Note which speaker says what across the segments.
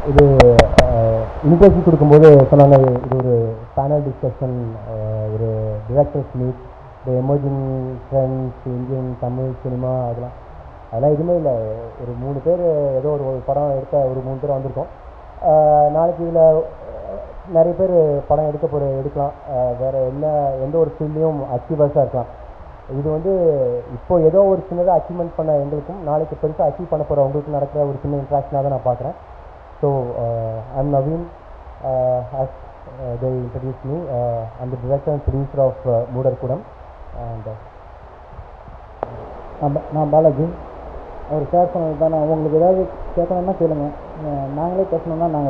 Speaker 1: இது இன்டர்வியூ கொடுக்கும்போது சொன்னாங்க, இது ஒரு பேனல் டிஸ்கஷன், ஒரு டிரெக்டர்ஸ் மீட், இந்த emerging trends Indian Tamil cinema, அதெல்லாம் எதுவுமே இல்லை. ஒரு 3 பேர் ஏதோ ஒரு படம் எடுத்த ஒரு 3 பேர் வந்திருக்கோம். நாளைக்கு இதில் நிறைய பேர் படம் எடுக்கலாம். வேறு எந்த ஒரு ஃபீல்ட்லேயும் அச்சீவர்ஸாக இருக்கலாம். இது வந்து இப்போ ஏதோ ஒரு சின்னதாக அச்சீவ்மெண்ட் பண்ண எங்களுக்கும் நாளைக்கு பெருசாக அச்சீவ் பண்ண போகிற உங்களுக்கும் நடக்கிற ஒரு சின்ன இன்ட்ராக்ஷனாக தான் நான் பார்க்குறேன். So I'm Naveen. As they introduced me, I'm the director and producer of Moodarkudam. And நான் பாலாஜி. அவர் ஷேர் பண்ணது தான். உங்களுக்கு ஏதாவது கேட்கணும்னா கேளுங்க, நாங்களே பேசணும்னா நான்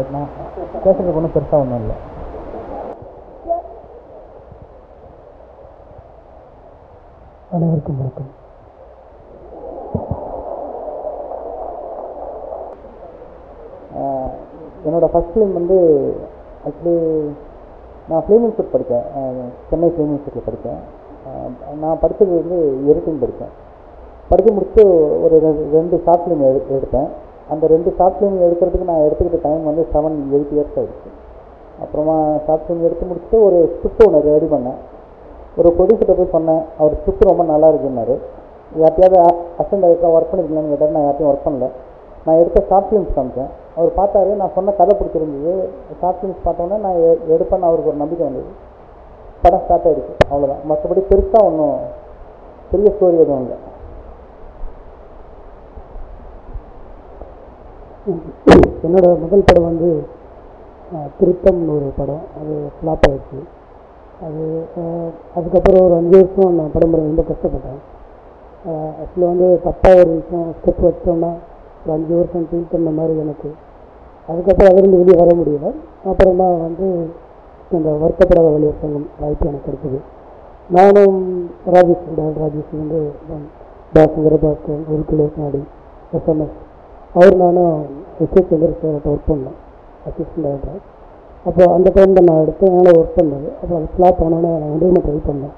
Speaker 1: பேசுறதுக்கு ஒன்றும் பெருசாக ஒன்றும் இல்லை. அனைவருக்கும் வணக்கம். என்னோடய ஃபஸ்ட் ஃபிலிம் வந்து ஆக்சுவலி நான் ஃபிலிம் இன்ஸ்டியூட் படித்தேன், சென்னை ஃபிலிம் இன்ஸ்டியூட்டில் படித்தேன். நான் படித்தது வந்து எடிட்டிங் படித்தேன். படித்து முடிச்சுட்டு ஒரு 2 ஷார்ட் ஃபிலிம் எடுத்தேன். அந்த 2 ஷார்ட் ஃபிலிம் எடுக்கிறதுக்கு நான் எடுத்துக்கிட்ட டைம் வந்து 7-8 இயர்ஸ் ஆகிடுச்சு. அப்புறமா ஷார்ட் ஃபிலிம் எடுத்து முடிச்சுட்டு ஒரு ஸ்கிரிப்ட் ஒன்று ரெடி பண்ணேன். ஒரு ப்ரொடியூசர்கிட்ட போய் சொன்னேன். அவர் ஸ்கிரிப்ட் ரொம்ப நல்லா இருக்குன்னாரு. யார்ட்டையாவது அசிஸ்டன்ட் டைரக்டராக ஒர்க் பண்ணிருக்கீங்கன்னு கேட்டார். நான் யார்ட்டையும் ஒர்க் பண்ணல. நான் எடுத்த ஷார்ட் ஃபிலிம்ஸ் காமிச்சேன். அவர் பார்த்தாரு, நான் சொன்ன கதை பிடிச்சிருந்தது. ஷார்ட் ஃபிலிம்ஸ் பார்த்தோன்னே நான் எடுப்பேன்னு அவருக்கு ஒரு நம்பிக்கை வந்தது. படம் ஸ்டார்ட் ஆகிடுச்சு, அவ்வளோதான். மற்றபடி பெருசாக ஒன்றும் பெரிய ஸ்டோரி எதுவும் இல்லை. என்னோடய முதல் படம் வந்து திருத்தம்னு ஒரு படம். அது ஃப்ளாப் ஆகிடுச்சு. அதுக்கப்புறம் ஒரு 5 வருஷம் நான் படம் பண்ண ரொம்ப கஷ்டப்பட்டேன். ஆக்சுவலாக வந்து தப்பாக ஒரு விஷயம் ஸ்டெப் வச்சோன்னா ஒரு 5 வருஷம் ஃபீல் பண்ண மாதிரி எனக்கு. அதுக்கப்புறம் அதிலிருந்து வெளியே வர முடியல. அப்புறமா வந்து இந்த வருத்தப்படாத வழியர் சங்கம் வாய்ப்பு எனக்கு கிடைச்சது. நானும் ராஜேஷ் வந்து பாசங்கர பாஸ்கர், ஒரு கிலோ நாடி, SMS, அவர் நானும் எஸ்எஸ் சந்திரசேகர்கிட்ட ஒர்க் பண்ணேன் அசிஸ்டன்ட் டைரக்டர். அப்போ அந்த டைம் தான் நான் எடுத்தேன், என்னால் ஒர்க் பண்ணது. அப்புறம் அது ஃப்ளாப் ஆனோன்னே நான் இன்டர்வியூ ட்ரை பண்ணேன்.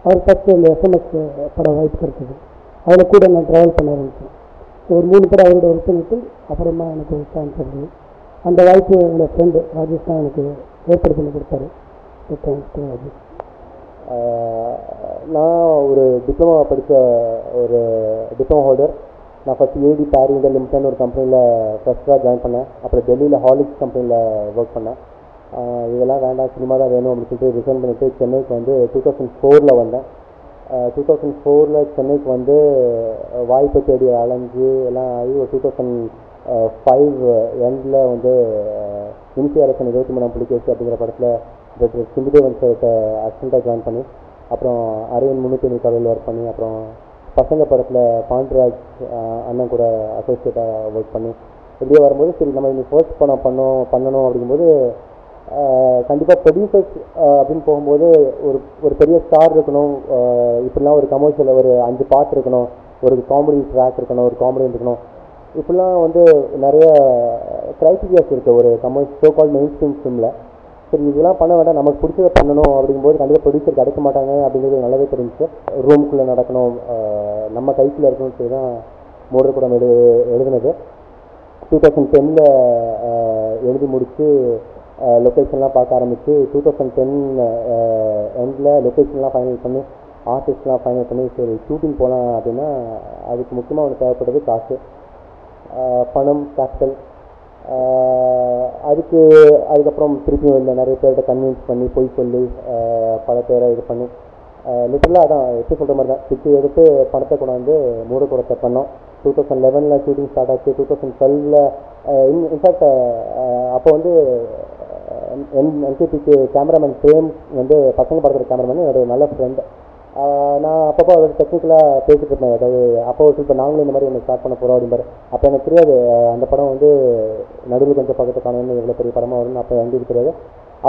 Speaker 1: அவர் ஃபஸ்ட்டு இந்த SMS பட வாய்ப்பு கிடைச்சது. அதில் கூட நான் ட்ராவல் பண்ண ஆரம்பித்தேன். ஒரு 3 பேர் அவரோட ஒர்க் பண்ணிவிட்டு அப்புறமா எனக்கு ஒரு சான்ஸ் இருந்தது. அந்த வாய்ப்பு என்னோடய ஃப்ரெண்டு ராஜேஷ் தான் எனக்கு ஏற்பாடு பண்ணி கொடுத்தாரு. தேங்க்ஸ் ராஜேஷ். நான் ஒரு டிப்ளமா படித்த ஒரு டிப்ளமா ஹோல்டர். நான் ஃபஸ்ட்டு ஏடி பேரி இந்தியா லிமிடெட்னு ஒரு கம்பெனியில் ஃபஸ்ட்டாக ஜாயின் பண்ணேன். அப்புறம் டெல்லியில் ஹாலிக்ஸ் கம்பெனியில் ஒர்க் பண்ணேன். இதெல்லாம் வேண்டாம், சினிமா தான் வேணும் அப்படின்னு சொல்லிட்டு ரிசைன் பண்ணிவிட்டு சென்னைக்கு வந்து 2004 வந்தேன். 2004 சென்னைக்கு வந்து வாய்ப்பு தேடி அலைஞ்சு எல்லாம் ஆகி ஒரு 2005 எண்டில் வந்து இன்சி அரசன் 23 புலிகேசி அப்படிங்கிற படத்தில் டாக்டர் சிந்துதேவன் சார்கிட்ட அசிஸ்டண்ட்டாக ஜாயின் பண்ணி, அப்புறம் அரியன் 300 கதையில் ஒர்க் பண்ணி, அப்புறம் பசங்க படத்தில் பாண்டராஜ் அண்ணன் கூட அசோசியேட்டாக ஒர்க் பண்ணி இப்படியே வரும்போது சரி நம்ம இன்னைக்கு ஃபர்ஸ்ட் படம் பண்ணணும் அப்படிங்கும்போது கண்டிப்பாக ப்ரொடியூசர்ஸ் அப்படின்னு போகும்போது ஒரு பெரிய ஸ்டார் இருக்கணும், இப்படிலாம் ஒரு கமர்ஷியலில் ஒரு 5 பாட்டு இருக்கணும், ஒரு காமெடி ட்ராக் இருக்கணும், ஒரு காமெடி இருக்கணும், இப்படிலாம் வந்து நிறைய க்ரைட்டீரியாஸ் இருக்குது ஒரு சோ கால் மெயின் ஸ்ட்ரீம் ஃபிலிமில். சரி இதெல்லாம் பண்ண வேண்டாம், நமக்கு பிடிச்சதை பண்ணணும் அப்படிங்கும்போது கண்டிப்பாக ப்ரொடியூசர் கிடைக்க மாட்டாங்க அப்படிங்கிறது நல்லாவே தெரிஞ்சிச்சு. ரூமுக்குள்ளே நடக்கணும், நம்ம கைக்குள்ளே இருக்கணும்னு சொல்லி தான் மூடர்குடம் எழுதுனது. 2010 எழுதி முடித்து லொக்கேஷன்லாம் பார்க்க ஆரம்பித்து 2010 எண்டில் லொக்கேஷன்லாம் ஃபைனல் பண்ணி ஆர்டிஸ்ட்லாம் ஃபைனல் பண்ணி சரி ஷூட்டிங் போகலாம் அப்படின்னா அதுக்கு முக்கியமாக அவனுக்கு தேவைப்படுறது காசு, பணம், கேபிட்டல். அதுக்கப்புறம் திருப்பியும் இல்லை நிறைய பேர்கிட்ட கன்வின்ஸ் பண்ணி போய் சொல்லி பல பேரை இது பண்ணி லிட்டரலாக அதான் எப்படி சொல்கிற மாதிரி தான் பிச்சு எடுத்து பணத்தை கொண்டாந்து மூடக்கூடத்தை பண்ணோம். 2011 ஷூட்டிங் ஸ்டார்ட் ஆச்சு. 2012 இன்ஃபேக்ட் அப்போ வந்து என்சிபிக்கு கேமராமேன் பிரேம் வந்து பசங்க படத்தில் கேமராமேன் என்னோடய நல்ல ஃப்ரெண்டு. நான் அப்பப்போ அதோட டெக்னிக்கலாக பேசிட்டு இருப்பேன். அதாவது அப்போ இப்போ நாங்களும் இந்த மாதிரி ஒன்று ஸ்டார்ட் பண்ண போகிறோம் அப்படிம்பாரு. அப்போ எனக்கு தெரியாது அந்த படம் வந்து நடுவில் கொஞ்சம் பக்கத்தை காணணும்னு எவ்வளோ பெரிய படமாக வரும்னு அப்போ எங்களுக்கு தெரியாது,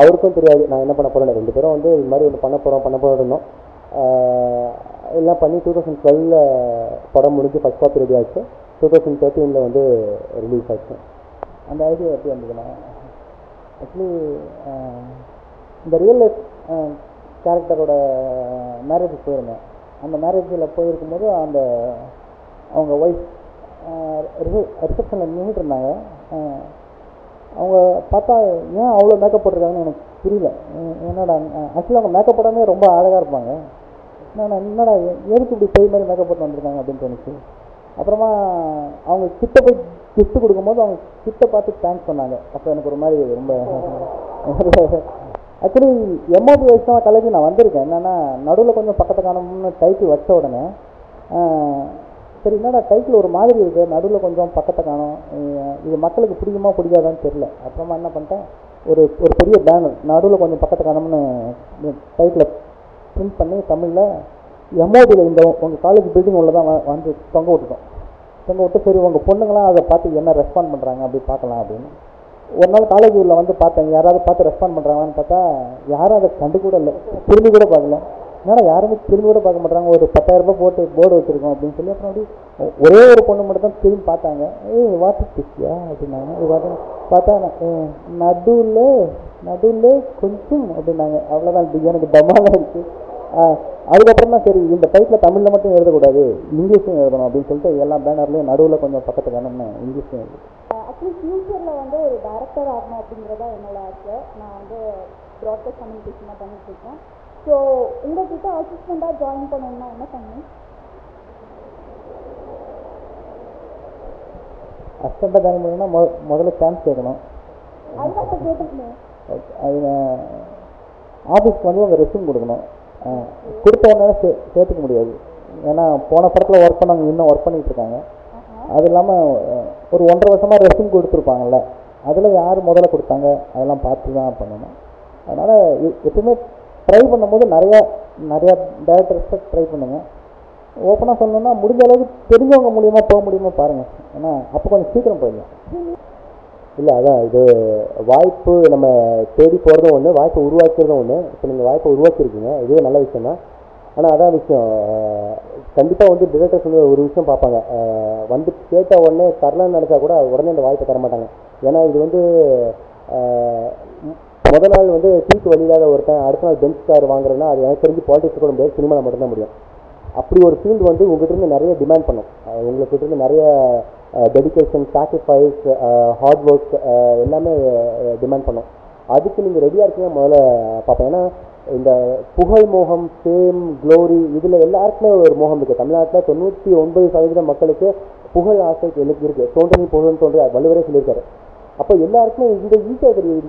Speaker 1: அவருக்கும் தெரியாது நான் என்ன பண்ண போகிறேன். 2 பேரும் வந்து இது மாதிரி ஒன்று பண்ண போகிறோம் இருந்தோம். எல்லாம் பண்ணி 2012 படம் முடிஞ்சு ஃபஸ்ட் காப்பி ரெடி ஆச்சு. 2013 வந்து ரிலீஸ் ஆச்சு. அந்த ஐடியா எப்படி வந்ததுன்னா ஆக்சுவலி இந்த ரியல் லைஃப் கேரக்டரோட மேரேஜுக்கு போயிருந்தேன். அந்த மேரேஜில் போயிருக்கும்போது அந்த
Speaker 2: அவங்க ஒய்ஃப் ரிசப்ஷனில் நின்றுட்டு இருந்தாங்க. அவங்க பார்த்தா ஏன் அவ்வளோ மேக்கப் போட்டிருக்காங்கன்னு எனக்கு புரியல. என்னடா ஆக்சுவலாக அவங்க மேக்கப் போடாமே ரொம்ப அழகாக இருப்பாங்க. என்னடா எதுக்கு இப்படி பெரிய மாதிரி மேக்கப் போட்டு வந்திருக்காங்க அப்படின்னு தோணுச்சு. அப்புறமா அவங்க கிட்ட போய் கிஃப்ட் கொடுக்கும்போது அவங்க கிட்ட பார்த்து தேங்க்ஸ் சொன்னாங்க. அப்போ எனக்கு ஒரு மாதிரி ரொம்ப ஆக்சுவலி எம்ஓபி வைஷ்ணவ கலைக்கு நான் வந்திருக்கேன். என்னென்னா நடுவில் கொஞ்சம் பக்கத்தை காணணும்னு டைட்டில் வச்ச உடனே சரி என்னடா டைட்டில் ஒரு மாதிரி இருக்குது, நடுவில் கொஞ்சம் பக்கத்தை காணும், இது மக்களுக்கு பிடிக்குமா பிடிக்காதான்னு தெரியல. அப்புறமா என்ன பண்ணிட்டேன், ஒரு ஒரு பெரிய பேனர் நடுவில் கொஞ்சம் பக்கத்தை காணும்னு டைட்டில் பிரிண்ட் பண்ணி தமிழில் எம்ஓபியில் இந்த உங்கள் காலேஜ் பில்டிங் உள்ள தான் வந்து தொங்க விட்டு சரி உங்கள் பொண்ணுங்களாம் அதை பார்த்து என்ன ரெஸ்பாண்ட் பண்ணுறாங்க அப்படி பார்க்கலாம் அப்படின்னு. ஒரு நாள் காலேஜ் உள்ள வந்து பார்த்தேன், யாராவது பார்த்து ரெஸ்பாண்ட் பண்ணுறாங்கன்னு பார்த்தா யாரும் அதை கண்டு கூட இல்லை, திரும்பி கூட பார்க்கல. என்னடா யாருமே திரும்பி கூட பார்க்க மாட்டாங்க, ஒரு 10,000 ரூபாய் போட்டு போர்டு வச்சுருக்கோம் அப்படின்னு சொல்லி. அப்புறம் அப்படி ஒரே ஒரு பொண்ணு மட்டும் தான் திரும்பி பார்த்தாங்க. வாட்டு பிஸ்டியா அப்படின்னாங்க. இது பார்த்தா நடுவில் கொஞ்சம் அப்படின்னாங்க. அவ்வளோதான், எனக்கு டமாலாக இருக்குது. அதுக்கப்புறம் தான் சரி இந்த டைட்டில் தமிழில் மட்டும் எழுதக்கூடாது, இங்கிலீஷும் எழுதணும் அப்படின்னு சொல்லிட்டு எல்லா பேனர்லேயும் நடுவில் கொஞ்சம் பக்கத்துக்கு வேணும்னு இங்கிலீஷும் எழுது.
Speaker 3: ஆக்சுவலி ஃபியூச்சரில் வந்து ஒரு டைரக்டர் ஆகணும் அப்படிங்கிறதா என்னோட ஆசை. நான் வந்து ப்ராட்காஸ்ட் கம்யூனிகேஷனாக பண்ணிட்டுருக்கேன். ஸோ உங்கள்கிட்ட அசிஸ்டண்ட்டாக ஜாயின் பண்ணணும்னா என்ன பண்ணணும்?
Speaker 2: அசிஸ்டண்ட்டாக ஜாயின் பண்ணணும்னா முதல்ல சான்ஸ் கேட்கணும்.
Speaker 3: அதுதான் இப்போ கேட்டுக்கணும்.
Speaker 2: ஓகே, அது ஆஃபீஸ்க்கு வந்து உங்கள் ரெஸ்யூம் கொடுக்கணும். கொடுத்த உடனே சேர்த்துக்க முடியாது. ஏன்னா போன படத்தில் ஒர்க் பண்ணவங்க இன்னும் ஒர்க் பண்ணிகிட்டு இருக்காங்க. அது இல்லாமல் ஒரு 1.5 வருஷமாக ரெஸ்யூம் கொடுத்துருப்பாங்கல்ல, அதில் யார் முதல்ல கொடுத்தாங்க அதெல்லாம் பார்த்து தான் பண்ணணும். அதனால் எப்பவுமே ட்ரை பண்ணும்போது நிறையா டேரக்டர்ஸை ட்ரை பண்ணுங்கள். ஓப்பனாக சொல்லணுன்னா முடிஞ்ச அளவுக்கு தெரிஞ்சவங்க மூலியமாக போக முடியுமா பாருங்கள். ஏன்னா அப்போ கொஞ்சம் சீக்கிரம் போயிடலாம்.
Speaker 1: இல்லை அதான் இது வாய்ப்பு நம்ம தேடி போகிறதும் ஒன்று, வாய்ப்பை உருவாக்கிறதும் ஒன்று. இப்போ நீங்கள் வாய்ப்பை உருவாக்கியிருக்கீங்க, இதுவே நல்ல விஷயம் தான். ஆனால் அதான் விஷயம், கண்டிப்பாக வந்து டிரெக்டர்ஸ் வந்து ஒரு விஷயம் பார்ப்பாங்க, வந்து கேட்ட உடனே தரலன்னு நினச்சா கூட உடனே அந்த வாய்ப்பை தர மாட்டாங்க. ஏன்னா இது வந்து முதல் நாள் வந்து டீக்கு வழியில்லாத ஒருத்தன் அடுத்த நாள் பெஞ்ச் கார் வாங்குறதுனா அது எனக்கு தெரிஞ்சு பாலிடிக்ஸ் கூட முடியாது, சினிமாவில் மட்டும்தான் முடியும். அப்படி ஒரு ஃபீல்டு வந்து உங்கள்கிட்ட நிறைய டிமாண்ட் பண்ணும். உங்கள்கிட்ட நிறைய டெடிக்கேஷன், சாக்ரிஃபைஸ், ஹார்ட் ஒர்க் எல்லாமே டிமாண்ட் பண்ணும். அதுக்கு நீங்கள் ரெடியாக இருக்கீங்க முதல்ல பார்ப்பேன். ஏன்னா இந்த புகழ் மோகம், ஃபேம், க்ளோரி இதில் எல்லாருக்குமே ஒரு மோகம் இருக்குது. தமிழ்நாட்டில் 99% மக்களுக்கு புகழ் ஆசை இருக்குது. தோன்றி புகழ்னு தோன்றி வள்ளுவரே சொல்லியிருக்காரு. அப்போ எல்லாருக்குமே இந்த ஈஸியாக தெரியும்,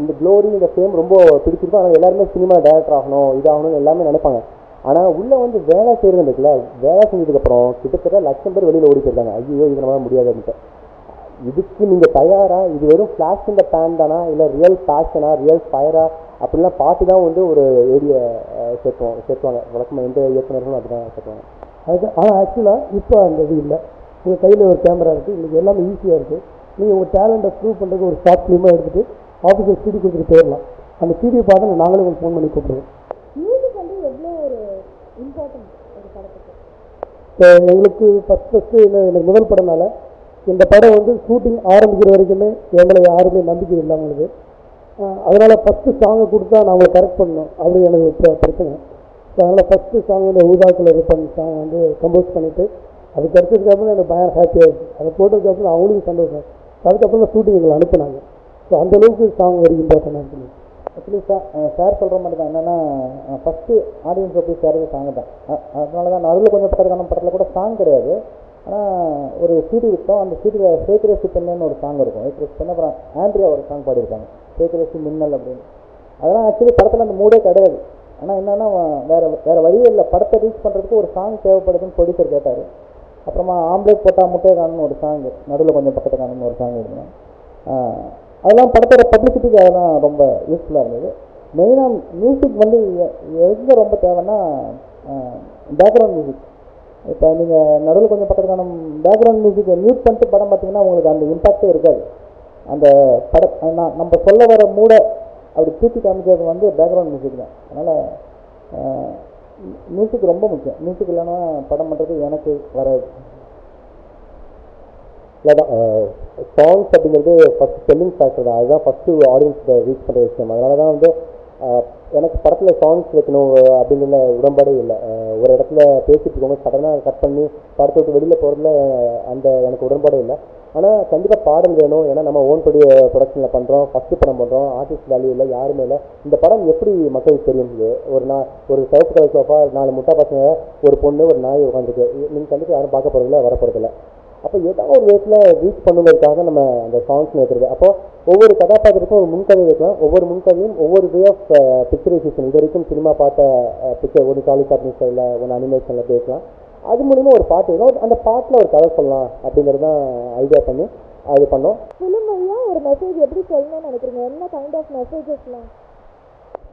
Speaker 1: இந்த க்ளோரி இந்த ஃபேம் ரொம்ப பிடிச்சிருக்கும். ஆனால் எல்லாருமே சினிமா டைரக்டர் ஆகணும், இதாகணும்னு எல்லாமே நினைப்பாங்க. ஆனால் உள்ளே வந்து வேலை செய்கிறது இருக்குல்ல, வேலை செஞ்சதுக்கப்புறம் கிட்டத்தட்ட 1,00,000 பேர் வெளியில் ஓடி போயிருக்காங்க. ஐயோ இது நம்மளால் முடியாது அப்படின்ட்டு. இதுக்கு நீங்கள் தயாராக, இது வெறும் ஃப்ளாஷ் இந்த பேன் தானா இல்லை ரியல் பேஷனா, ரியல் ஃபயரா அப்படிலாம் பார்த்து தான் வந்து ஒரு ஏரியை சேர்த்துவாங்க. வழக்கமாக எந்த இயக்குநர்களும் அப்படி தான் சேர்த்துவாங்க.
Speaker 2: அதுக்கு ஆனால் ஆக்சுவலாக இப்போ அந்த இது இல்லை. உங்கள் கையில் ஒரு கேமரா இருக்குது, இன்றைக்கி எல்லாமே ஈஸியாக இருக்குது. நீங்கள் உங்கள் டேலண்ட்டை ப்ரூவ் பண்ணுறதுக்கு ஒரு ஷார்ட் ஃபிலிமாக எடுத்துகிட்டு ஆஃபீஸில் சிடி கொடுத்துட்டு போயிடலாம். அந்த சிடியை பார்த்து நாங்களே உங்களுக்கு ஃபோன் பண்ணி கூப்பிடுவோம்.
Speaker 3: மியூசிக் வந்து எவ்வளோ ஒரு இம்பார்ட்டன்ட் ஒரு படத்துக்கு?
Speaker 2: இப்போ எங்களுக்கு ஃபஸ்ட்டு எனக்கு முதல் படம்னால இந்த படம் வந்து ஷூட்டிங் ஆரம்பிக்கிற வரைக்குமே எங்களை யாருமே நம்பிக்கை இல்லை அவங்களுக்கு. அதனால் ஃபஸ்ட்டு சாங்கை கொடுத்தா நான் அவங்களை கரெக்ட் பண்ணணும், அது எனக்கு பிரச்சனை. ஸோ அதனால் ஃபஸ்ட்டு சாங் வந்து ஊதாக்கில் இருப்பன் சாங் வந்து கம்போஸ் பண்ணிவிட்டு அதுக்கு அடுத்ததுக்கப்புறம் எனக்கு பயங்கர ஹாப்பியாக இருக்குது. அதை போட்டதுக்கப்புறம் அவங்களுக்கு சந்தோஷம். அதுக்கப்புறம் தான் ஷூட்டிங் எங்களை அனுப்புனாங்க. ஸோ அந்தளவுக்கு சாங் வெரி இம்பார்ட்டண்டாக இருக்குது. ஆக்சுவலி சார் சொல்கிற மாதிரி தான். என்னென்னா ஃபஸ்ட்டு ஆடியன்ஸை போய் சேர்றது சாங் தான். அதனால தான் நடுவில் கொஞ்சம் பக்கத்துக்கான படத்தில் கூட சாங் கிடையாது. ஆனால் ஒரு சிடி விட்டோம். அந்த சிடியில் சேக்கரேசி பெண்ணு ஒரு சாங் இருக்கும். சேக்கரேசி பெண் அப்புறம் ஆண்ட்ரியா ஒரு சாங் பாடியிருக்காங்க, சேக்கரேசி மின்னல் அப்படின்னு. அதெல்லாம் ஆக்சுவலி படத்தில் அந்த மூடே கிடையாது. ஆனால் என்னென்னா வேறு வழியே இல்லை, படத்தை ரீச் பண்ணுறதுக்கு ஒரு சாங் தேவைப்படுதுன்னு ப்ரொடியூசர் கேட்டார். அப்புறமா ஆம்லேட் போட்டால் முட்டையை காணும்னு ஒரு சாங், நடுவில் கொஞ்சம் பக்கத்தை காணும்னு ஒரு சாங் எழுதினேன். அதெல்லாம் படத்தோட பப்ளிசிட்டிக்கு அதெல்லாம் ரொம்ப யூஸ்ஃபுல்லாக இருந்தது. மெயினாக மியூசிக் வந்து எங்கே ரொம்ப தேவைன்னா பேக்ரவுண்ட் மியூசிக். இப்போ நீங்கள் நடுவில் கொஞ்சம் பக்கத்துக்கான பேக்ரவுண்ட் மியூசிக்கை மியூட் பண்ணிட்டு படம் பார்த்தீங்கன்னா உங்களுக்கு அந்த இம்பேக்டே இருக்காது. அந்த நம்ம சொல்ல வர மூட அப்படி தூக்கி காமிக்கிறது வந்து பேக்ரவுண்ட் மியூசிக் தான். அதனால் மியூசிக் ரொம்ப முக்கியம். மியூசிக் இல்லைன்னா படம் பண்ணுறது எனக்கு வராது.
Speaker 1: இல்லை தான் சாங்ஸ் அப்படிங்கிறது ஃபஸ்ட்டு செல்லிங் ஃபேக்டர் தான். அதுதான் ஃபஸ்ட்டு ஆடியன்ஸை ரீச் பண்ணுற விஷயம். அதனால தான் வந்து எனக்கு படத்தில் சாங்ஸ் வைக்கணும் அப்படிங்கிற உடன்பாடே இல்லை. ஒரு இடத்துல பேசிட்டு இருக்கவங்க சடனாக கட் பண்ணி படத்தை விட்டு வெளியில் போகிறதுல அந்த எனக்கு உடன்பாடே இல்லை. ஆனால் கண்டிப்பாக பாடல் வேணும். ஏன்னா நம்ம ஓன் ப்ரொடக்ஷனில் பண்ணுறோம், ஃபஸ்ட்டு படம் பண்ணுறோம், ஆர்டிஸ்ட் வேல்யூ இல்லை, யாருமே இல்லை. இந்த படம் எப்படி மக்களுக்கு தெரியுது? ஒரு சிவப்பு கலர் சோஃபா, 4 முட்டா பசங்க, ஒரு பொண்ணு, ஒரு நாய் உட்காந்துருக்கு. நீங்கள் கண்டிப்பாக யாரும் பார்க்க போகிறதில்ல, வர போகிறதில்ல. அப்போ ஏதாவது ஒரு விதத்தில் ரீச் பண்ணுவதற்காக நம்ம அந்த சாங்ஸ் வைக்கிறது. அப்போ ஒவ்வொரு கதாபாத்திரத்துக்கும் ஒரு முன்கதை வைக்கலாம். ஒவ்வொரு முன்கதையும் ஒவ்வொரு வே ஆஃப் பிக்சரைசேஷன். இது வரைக்கும் சினிமா பார்த்த பிக்சர் ஒன்று காலிகார்டின் ஸ்டைலில், ஒன்று அனிமேஷனில் பேசலாம். அது மூலிமா ஒரு பாட்டு வரும். அந்த பாட்டில் ஒரு கதை சொல்லலாம் அப்படிங்கிறது தான் ஐடியா பண்ணி அது பண்ணோம்.
Speaker 3: ஃபிலிம் வழியாக ஒரு மெசேஜ் எப்படி சொல்லணும்னு நினைக்கிறீங்க? என்ன கைண்ட் ஆஃப் மெசேஜஸ்லாம்?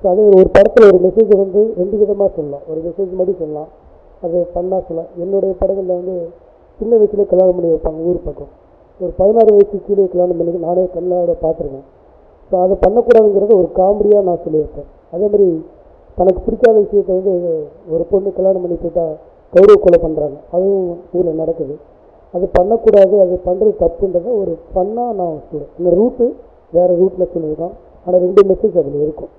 Speaker 2: ஸோ அது ஒரு படத்தில் ஒரு மெசேஜை வந்து 2 விதமாக சொல்லலாம். ஒரு மெசேஜ் மட்டும் சொல்லலாம், அது பண்ணால் சொல்லலாம். என்னுடைய படங்களில் வந்து சின்ன வயசுலேயே கல்யாணம் பண்ணி வைப்பாங்க ஊர் பக்கம். ஒரு 16 வயசு கீழே கல்யாணம் பண்ணி நானே கண்ணோட பார்த்துருக்கேன். ஸோ அதை பண்ணக்கூடாதுங்கிறது ஒரு காமெடியாக நான் சொல்லியிருப்பேன். அதேமாதிரி தனக்கு பிடிக்காத விஷயத்தை வந்து ஒரு பொண்ணு கல்யாணம் பண்ணி போயிட்டால் கௌரவ கொலை பண்ணுறாங்க, அதுவும் ஊரில் நடக்குது. அது பண்ணக்கூடாது, அது பண்ணுறது தப்புன்றதை ஒரு ஃபன்னாக நான் சொல்லுவேன். இந்த ரூட்டு வேறு ரூட்டில் சொல்லியிருக்கோம், ஆனால் 2 மெசேஜ் அதில் இருக்கும்.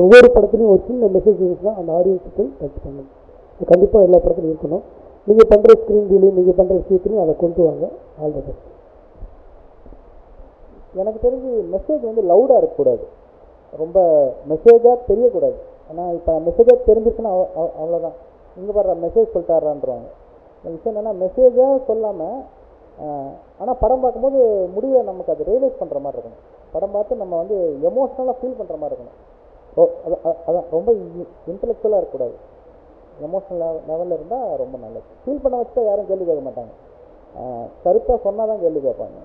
Speaker 2: ஒவ்வொரு படத்துலையும் ஒரு சின்ன மெசேஜ் இருந்துச்சுன்னா அந்த ஆடியன்ஸுக்கு டச் பண்ணணும். அது கண்டிப்பாக எல்லா படத்துலையும் இருக்கணும். நீங்கள் பண்ணுற ஸ்க்ரீன் டீலையும் நீங்கள் பண்ணுற விஷயத்துலையும் அதை கொண்டு வாங்க. All the best.
Speaker 1: எனக்கு தெரிஞ்சு மெசேஜ் வந்து லவுடாக இருக்கக்கூடாது, ரொம்ப மெசேஜாக தெரியக்கூடாது. ஆனால் இப்போ மெசேஜாக தெரிஞ்சிருக்குன்னா அவ்வளோதான். இங்கே வர்ற மெசேஜ் சொல்லிட்டாரான்றாங்க. இந்த விஷயம் என்னென்னா மெசேஜாக சொல்லாமல், ஆனால் படம் பார்க்கும்போது முடிவில் நமக்கு அது ரியலைஸ் பண்ணுற மாதிரி இருக்கணும். படம் பார்த்து நம்ம வந்து எமோஷ்னலாக ஃபீல் பண்ணுற மாதிரி இருக்கணும். அதான் ரொம்ப இன்டெலெக்சுவலாக இருக்கக்கூடாது, எமோஷ்னல் லெவலில் இருந்தால் ரொம்ப நல்லது. ஃபீல் பண்ண வச்சுட்டா யாரும் கேள்வி கேட்க மாட்டாங்க, கருத்தாக சொன்னால் தான் கேள்வி கேட்பாங்க.